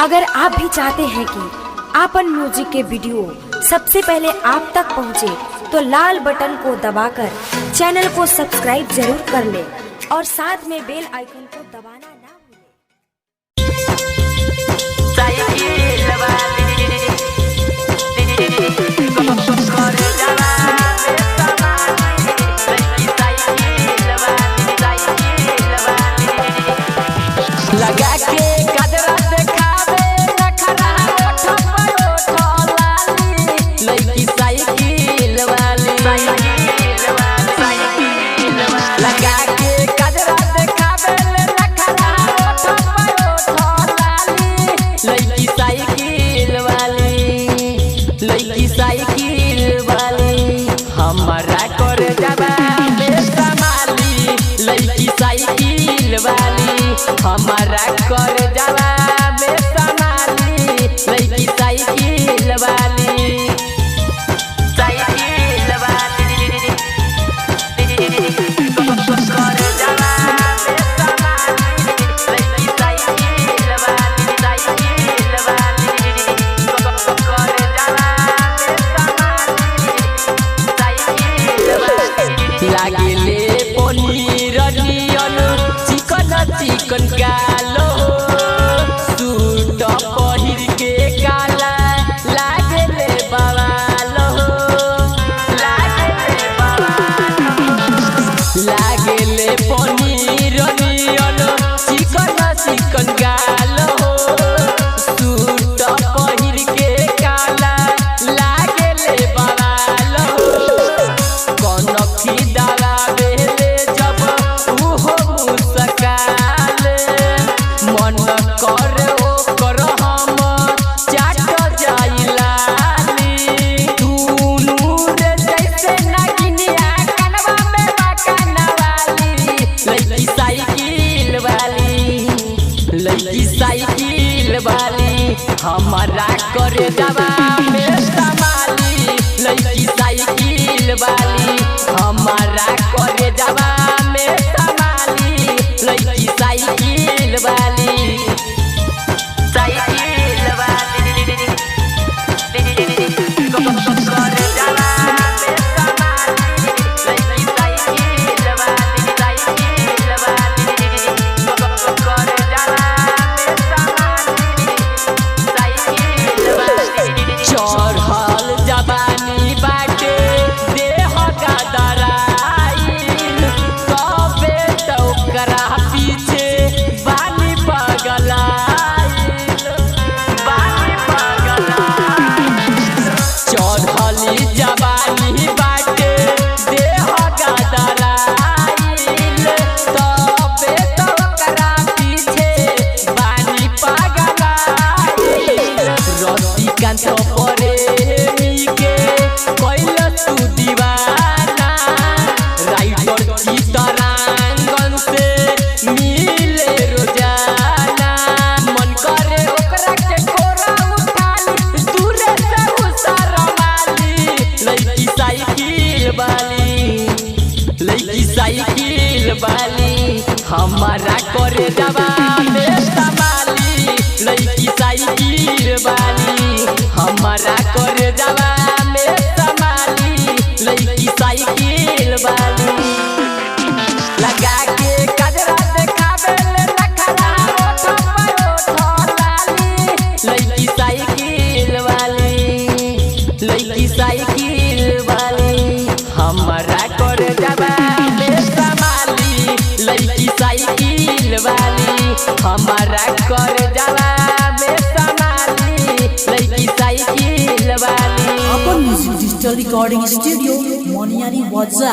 अगर आप भी चाहते हैं कि आपन म्यूजिक के वीडियो सबसे पहले आप तक पहुंचे, तो लाल बटन को दबाकर चैनल को सब्सक्राइब जरूर कर ले और साथ में बेल आइकन को दबाना ना भूलें। लगा के कजरा देखावे नखरा ओठ पर ओठ लाली लईकी साइकिल वाली लगा के कजरा देखावे नखरा ओठ पर ओठ लाली लईकी साइकिल वाली हमारा कर जावा बेसमाली लईकी साइकिल वाली हमारा कर जावा बेसमाली लईकी साइकिल वाली लागेले पनीर नियन चिकन कालो सूट पहिर के काला लागेले बवालो लागेले पनीर नियन चिकन कालो सूट पहिर के काला लागेले बवालो कनखी डाला बेले जब उहो मुस्काले मन कर ओकर हम चाट जाइलानी दुनू रे जैसे नागिनिया कनवा में बाकना वाली लईकी साइकिल वाली हमारा कर जावा बेसमाली लईकी साइकिल वाली हमारा कर जावा बेसमाली लईकी साइकिल वाली चढ़ल जवानी बाटे देह गदराइल तबे तो ओकरा पीछे बानी पगलाइल चढ़ल जवानी बाटे देह गदराइल तबे तो ओकरा पीछे बानी पगलाइल रतिकांत प्रेमी के कैल तू दीवाना राइटर चितरांगन से मिले रोजाना मन करे ओकरा के कोरा उठाली दूरे से उसर माली लईकी साइकिल वाली हमारा करे जावा बेसमाली लईकी साइकिल वाली हमारा कर जावा बेसमाली लईकी साइकिल वाली लगा के कजरा देखावे नखरा ओठ पर ओठ लाली लईकी साइकिल वाली हमारा कर जावा बेसमाली लईकी साइकिल वाली हमारा कर जावा बेसमाली लईकी साइकिल वाली अपन music digital recording studio Moniyari वाजा।